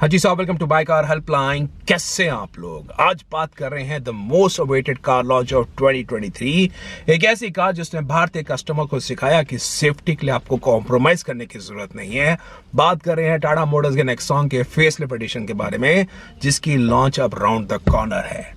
हाँ जी साहब, welcome to buy car helpline. कैसे हैं आप लोग? आज बात कर रहे हैं the most awaited car launch of 2023। एक ऐसी कार जिसने भारतीय कस्टमर को सिखाया कि सेफ्टी के लिए आपको कॉम्प्रोमाइज करने की जरूरत नहीं है। बात कर रहे हैं टाटा मोटर्स के नेक्सॉन के फेसलिफ्ट एडिशन के बारे में, जिसकी लॉन्च अब राउंड द कॉर्नर है।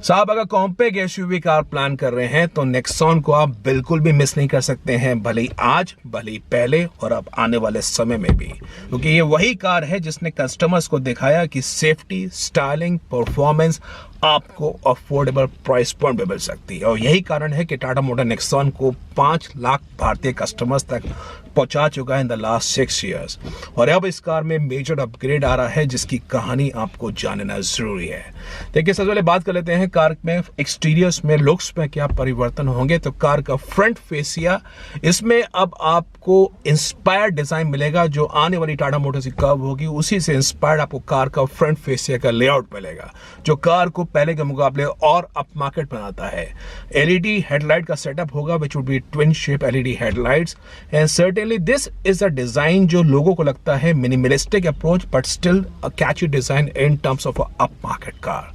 साहब, अगर कॉम्पैक्ट एसयूवी कार प्लान कर रहे हैं तो नेक्सॉन को आप बिल्कुल भी मिस नहीं कर सकते हैं, भले ही आज, भले ही पहले और अब आने वाले समय में भी, क्योंकि ये वही कार है जिसने कस्टमर्स को दिखाया कि सेफ्टी, स्टाइलिंग, परफॉर्मेंस आपको अफोर्डेबल प्राइस पॉइंट पे मिल सकती है। और यही कारण है कि टाटा मोटर नेक्सॉन को 5 लाख भारतीय कस्टमर्स तक पहुंचा चुका है इन द लास्ट 6 ईयर्स। और अब इस कार में मेजर अपग्रेड आ रहा है जिसकी कहानी आपको जानना जरूरी है। देखिए, सबसे पहले बात कर लेते हैं कार में एक्सटीरियर्स में, लुक्स में क्या परिवर्तन होंगे। तो कार का फ्रंट फेसिया, इसमें अब आपको इंस्पायर्ड डिजाइन मिलेगा। जो आने वाली टाटा मोटर्स की कर्व होगी उसी से इंस्पायर्ड आपको कार का फ्रंट फेसिया का लेआउट मिलेगा, जो कार को पहले के मुकाबले और अप मार्केट बनाता है। एलईडी हेडलाइट का सेटअप होगा which would be twin shape LED headlights and certainly this is a design जो लोगों को लगता है minimalistic approach but still a catchy design in terms of up market car.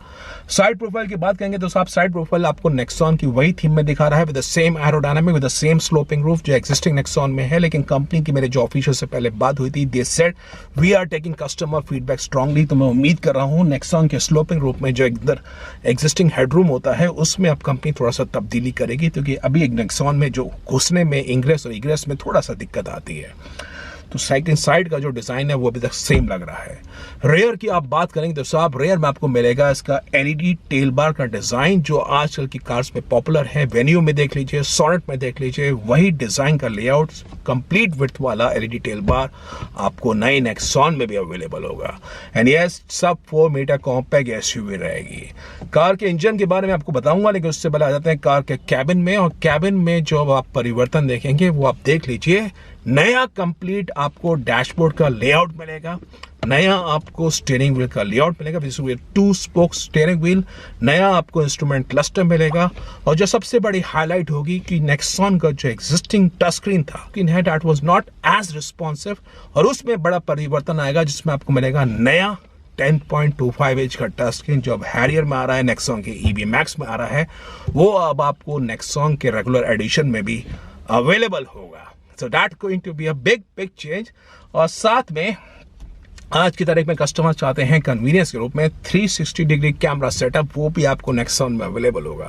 Side profile की बात करेंगे तो साहब, साइड प्रोफाइल आपको नेक्सॉन की वही थीम में दिखा रहा है, with the same aerodynamic, with the same sloping roof जो एक्जिस्टिंग नेक्सॉन में है। लेकिन कंपनी की मेरे जो ऑफिशियल से पहले बात हुई थी, they said we are taking customer feedback strongly. तो मैं उम्मीद कर रहा हूं नेक्सॉन के स्लोपिंग रूफ में जो इधर एक्जिस्टिंग हेडरूम होता है उसमें अब कंपनी थोड़ा सा तब्दीली करेगी, क्योंकि अभी एक नेक्सॉन में जो घुसने में इंग्रेस और इग्रेस में थोड़ा सा दिक्कत आती है। तो साइड साइड का जो डिजाइन है वो अभी तक सेम लग रहा है। रेयर की आप बात करेंगे तो साहब, रेयर में आपको मिलेगा इसका एलईडी टेल बार का डिजाइन जो आजकल की कार्स में पॉपुलर है। वेन्यू में देख लीजिए, सोनेट में देख लीजिए, वही डिजाइन का लेआउट, कंप्लीट विड्थ वाला एलईडी टेल बार आपको नए नेक्सॉन में भी अवेलेबल होगा। एंड यस, सब 4 मीटर कॉम्पैक्ट एसयूवी रहेगी। कार के इंजन के बारे में आपको बताऊंगा, लेकिन उससे पहले आ जाते हैं कार के कैबिन में। और कैबिन में जो आप परिवर्तन देखेंगे वो आप देख लीजिए। नया कंप्लीट आपको डैशबोर्ड का लेआउट मिलेगा, नया आपको स्टीयरिंग व्हील का लेआउट मिलेगा, 2 स्पोक स्टीयरिंग व्हील, नया आपको इंस्ट्रूमेंट क्लस्टर मिलेगा। और जो सबसे बड़ी हाईलाइट होगी कि नेक्सॉन का जो एग्जिस्टिंग टच स्क्रीन था, that was not as responsive, और उसमें बड़ा परिवर्तन आएगा जिसमें आपको मिलेगा नया 10.25 इंच का टच स्क्रीन जो अब हैरियर में आ रहा है, नेक्सॉन के ईवी मैक्स में आ रहा है, वो अब आपको नेक्सॉन के रेगुलर एडिशन में भी अवेलेबल होगा। So that's going to be a big change। और साथ में आज की तारीख में कस्टमर चाहते हैं कन्वीनियंस के रूप में 360 डिग्री कैमरा सेटअप, वो भी आपको नेक्सॉन में अवेलेबल होगा।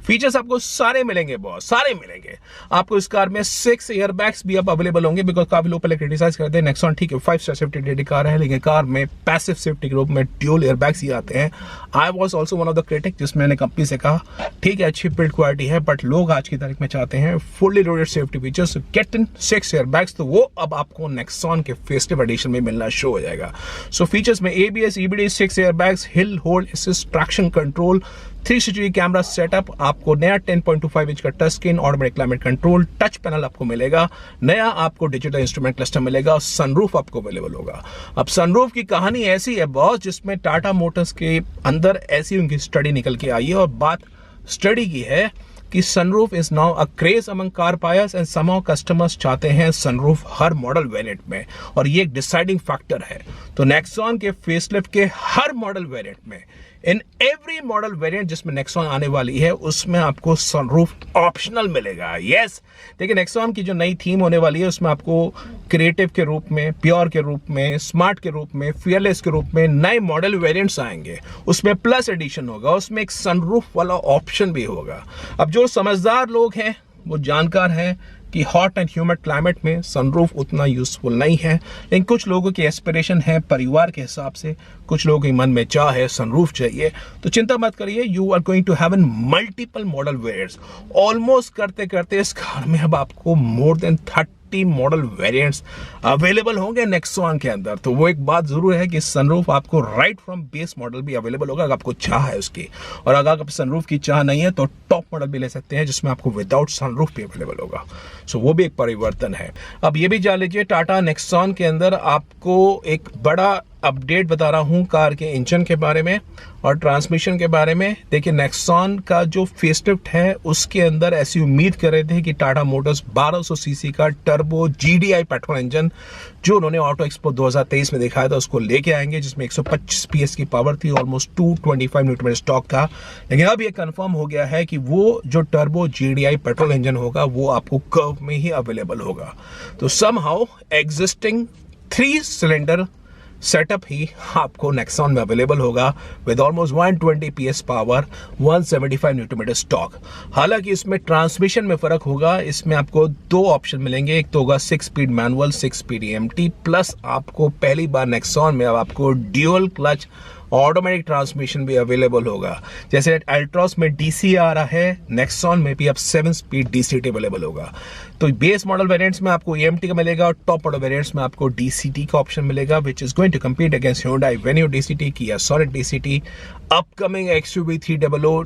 फीचर्स आपको सारे मिलेंगे, बहुत सारे मिलेंगे आपको। इस कार में 6 एयरबैग्स भी अब अवेलेबल होंगे, बिकॉज काफी लोग पहले क्रिटिसाइज करते हैं नेक्सॉन ठीक है 5 स्टार सेफ्टी रेटेड कार है, लेकिन कार में पैसिव सेफ्टी के रूप में ड्यूल एयरबैग्स ही आते हैं। I was also one of the critic, जिसमें मैंने कंपनी से कहा ठीक है अच्छी बिल्ड क्वालिटी है, बट लोग आज की तारीख में चाहते हैं fully loaded safety features, get in 6 airbags. तो वो अब आपको नेक्सॉन के फेस्टिव एडिशन में मिलना शुरू हो जाएगा। सो फीचर्स में ABS, EBD, 6 airbags, hill hold assist, traction control, 360 camera setup, आपको नया 10.25 इंच का touch screen, automatic climate control, touch panel आपको मिलेगा, नया आपको डिजिटल इंस्ट्रूमेंट क्लस्टर मिलेगा, सनरूफ आपको अवेलेबल होगा। अब सनरूफ की कहानी ऐसी है बॉस, जिसमें टाटा मोटर्स के अंदर ऐसी उनकी स्टडी निकल के आई है, और बात स्टडी की है कि sunroof is now a craze among car buyers and somehow customers चाहते हैं सनरूफ हर मॉडल वेरिएंट में, और ये एक डिसाइडिंग फैक्टर है। तो नेक्सॉन के फेसलिफ्ट के हर मॉडल वेरिएंट में, इन एवरी मॉडल वेरिएंट जिसमें नेक्सॉन आने वाली है, उसमें आपको सनरूफ ऑप्शनल मिलेगा। यस, देखिए नेक्सॉन की जो नई थीम होने वाली है उसमें आपको क्रिएटिव के रूप में, प्योर के रूप में, स्मार्ट के रूप में, फियरलेस के रूप में नए मॉडल वेरिएंट्स आएंगे। उसमें प्लस एडिशन होगा, उसमें एक सनरूफ वाला ऑप्शन भी होगा। अब जो समझदार लोग हैं, वो जानकार हैं कि हॉट एंड ह्यूमिड क्लाइमेट में सनरूफ उतना यूजफुल नहीं है, लेकिन कुछ लोगों की एस्पिरेशन है परिवार के हिसाब से, कुछ लोगों के मन में चाह है सनरूफ चाहिए। तो चिंता मत करिए, you are going to have an multiple model variants. Almost करते करते इस कार में अब आपको more than 30 model variants available होंगे नेक्सॉन के अंदर। तो वो एक बात जरूर है कि सनरूफ आपको राइट फ्रॉम बेस मॉडल भी अवेलेबल होगा अगर आपको चाह है उसकी, और अगर आप सनरूफ की चाह नहीं है तो टॉप मॉडल भी ले सकते हैं जिसमें आपको विदाउट सनरूफ भी अवेलेबल होगा। सो वो भी एक परिवर्तन है। अब ये भी जान लीजिए, टाटा नेक्सॉन के अंदर आपको एक बड़ा अपडेट बता रहा हूँ कार के इंजन के बारे में और ट्रांसमिशन के बारे में। देखिए नेक्सॉन का जो फेसलिफ्ट है उसके अंदर ऐसी उम्मीद कर रहे थे कि टाटा मोटर्स 1200 सीसी का टर्बो GDI पेट्रोल इंजन जो उन्होंने ऑटो एक्सपो 2023 में दिखाया था उसको लेके आएंगे, जिसमें 125 PS की पावर थी, ऑलमोस्ट 225 न्यूटन स्टॉक था। लेकिन अब ये कंफर्म हो गया है कि वो जो टर्बो GDI पेट्रोल इंजन होगा वो आपको कर्व में ही अवेलेबल होगा। तो समहाउ एग्जिस्टिंग 3 सिलेंडर सेटअप ही आपको नेक्सॉन में अवेलेबल होगा with almost 120 PS power, 175 newton metre stock. हालांकि इसमें ट्रांसमिशन में फर्क होगा, इसमें आपको 2 ऑप्शन मिलेंगे, एक तो होगा 6 speed manual, 6 speed EMT, plus आपको पहली बार नेक्सॉन में अब आपको ड्यूअल क्लच ऑटोमेटिक ट्रांसमिशन भी अवेलेबल होगा। जैसे अल्ट्रॉस में DC आ रहा है, नेक्सॉन में भी अब 7 स्पीड DCT अवेलेबल होगा। तो बेस मॉडल वेरिएंट्स में आपको EMT का मिलेगा और टॉप मॉडल वेरिएंट्स में आपको DCT का ऑप्शन मिलेगा, which is going to compete against Hyundai Venue DCT, Kia Sonet DCT, upcoming XUV 300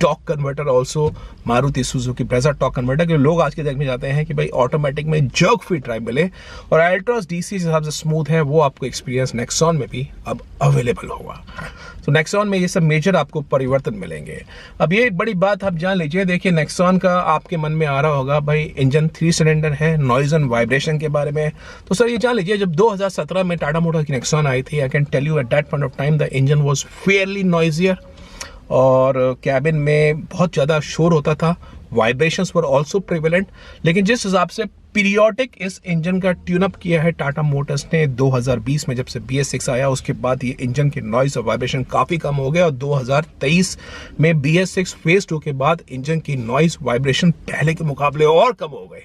torque converter, also Maruti Suzuki Brezza torque converter, क्योंकि लोग आज के दिन में जाते हैं कि भाई ऑटोमेटिक में जर्क फ्री ड्राइव मिले, और अल्ट्रॉस DC के हिसाब से स्मूथ है, वो आपको एक्सपीरियंस नेक्सॉन में भी अब अवेलेबल होगा। तो नेक्सॉन में ये सब मेजर आपको परिवर्तन मिलेंगे। अब ये एक बड़ी बात आप जान लीजिए, देखिए नेक्सॉन का आपके मन में आ रहा होगा भाई इंजन 3 सिलेंडर है, नॉइज एंड वाइब्रेशन के बारे में। तो सर ये जान लीजिए, जब 2017 में टाटा मोटर्स की नेक्सॉन आई थी, I can tell you at that point of time the engine was fairly noisier और कैबिन में बहुत ज़्यादा शोर होता था, वाइब्रेशंस वर ऑल्सो प्रिवेलेंट। लेकिन जिस हिसाब से पीरियोडिक इस इंजन का ट्यूनअप किया है टाटा मोटर्स ने 2020 में, जब से BS6 आया उसके बाद ये इंजन के नॉइज और वाइब्रेशन काफ़ी कम हो गए, और 2023 में BS6 फेज 2 के बाद इंजन की नॉइज वाइब्रेशन पहले के मुकाबले और कम हो गए।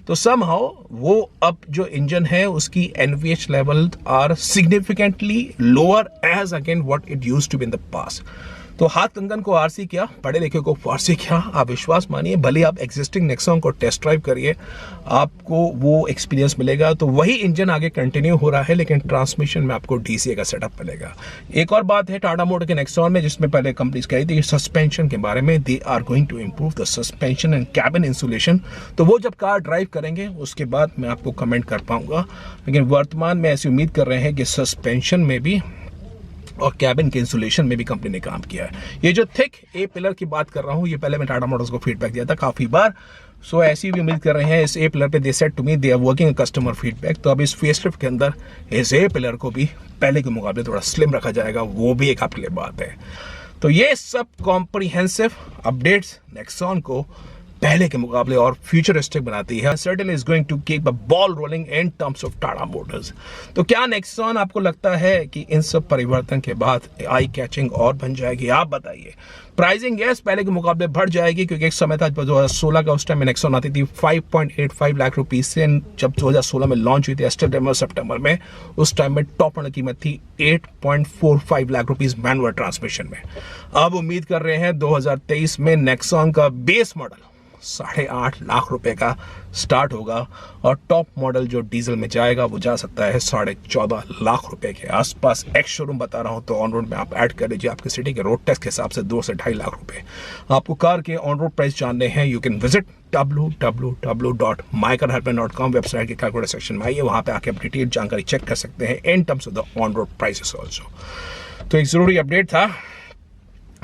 तो समहाउ वो अब जो इंजन है उसकी NVH level are significantly lower as again what it used to be in the past. तो हाथ कंगन को आरसी क्या, पढ़े लिखे को फारसी क्या, आप विश्वास मानिए, भले आप एग्जिस्टिंग नेक्सॉन को टेस्ट ड्राइव करिए, आपको वो एक्सपीरियंस मिलेगा। तो वही इंजन आगे कंटिन्यू हो रहा है, लेकिन ट्रांसमिशन में आपको DCA का सेटअप मिलेगा। एक और बात है टाटा मोटर के नेक्सॉन में, जिसमें पहले कंपनीज कही थी सस्पेंशन के बारे में, they are going to improve the suspension and cabin insulation. तो वो जब कार ड्राइव करेंगे उसके बाद मैं आपको कमेंट कर पाऊंगा, लेकिन वर्तमान में ऐसी उम्मीद कर रहे हैं कि सस्पेंशन में भी और कैबिन के इंसुलेशन में भी कंपनी ने काम किया है। ये जो थिक A पिलर की बात कर रहा हूँ, ये पहले मैं टाटा मोटर्स को फीडबैक दिया था काफ़ी बार, सो ऐसी भी उम्मीद कर रहे हैं इस A पिलर पे। They said to me they are working customer feedback. तो अब इस फेसलिफ्ट के अंदर इस A पिलर को भी पहले के मुकाबले थोड़ा स्लिम रखा जाएगा, वो भी एक आपके लिए बात है। तो ये सब कॉम्प्रिहेंसिव अपडेट्स नेक्सॉन को पहले के मुकाबले और फ्यूचरिस्टिक बनाती है। Certainly is going to keep a ball rolling in terms of Tata Motors. तो क्या नेक्सॉन आपको लगता है कि इन सब परिवर्तन के बाद आई कैचिंग और बन जाएगी? आप बताइए। प्राइसिंग यस पहले के मुकाबले बढ़ जाएगी, क्योंकि एक समय था 2016 का, उस टाइम में नेक्सॉन आती थी 5.85 लाख रुपीज से। जब 2016 में लॉन्च हुई थी सितंबर में, उस टाइम में टॉप मॉडल कीमत थी 8.45 लाख रुपीज मैनुअल ट्रांसमिशन में। अब उम्मीद कर रहे हैं 2023 में नेक्सॉन का बेस मॉडल 8.5 लाख रुपए का स्टार्ट होगा, और टॉप मॉडल जो डीजल में जाएगा वो जा सकता है 14.5 लाख रुपए के आसपास। एक्स शोरूम बता रहा हूं तो ऑन रोड में आप ऐड कर लीजिए, आपके सिटी के रोड टैक्स के हिसाब से 2 से 2.5 लाख रुपए। आपको कार के ऑन रोड प्राइस जानने हैं, you can visit www.mycarhelpline.com website के कैलकुलेटर सेक्शन में आइए, वहां पे आके आप डिटेल जानकारी चेक कर सकते हैं इन terms of the on road prices also. तो एक जरूरी अपडेट था।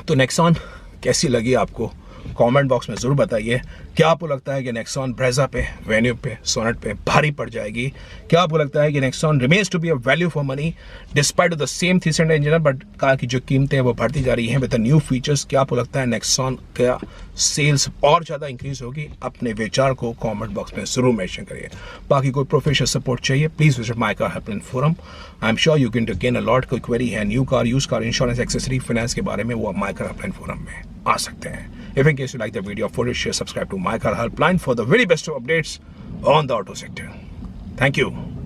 तो नेक्सॉन कैसी लगी आपको, कमेंट बॉक्स में जरूर बताइए। क्या आपको लगता है कि नेक्सॉन ब्रेजा पे, वेन्यू पे, सोनेट पे भारी पड़ जाएगी? क्या आपको लगता है कि Nexon remains to be a value for money despite of the same 3 cylinder engine, but car की जो कीमतें हैं वो बढ़ती जा रही हैं विद द न्यू फीचर्स? क्या आपको लगता है नेक्सॉन का सेल्स और ज़्यादा इंक्रीज होगी? अपने विचार को कमेंट बॉक्स में जरूर मेंशन करिए। बाकी कोई प्रोफेशनल सपोर्ट चाहिए, please visit my car helpline forum. I am sure you can gain a lot. कोई क्वेरी है new car, use car, insurance, accessory, finance के बारे में, वो आप माय कार हेल्पलाइन फोरम में आ सकते हैं। If in case you like the video, for it, share, subscribe to My Car Helpline for the very best of updates on the auto sector. Thank you.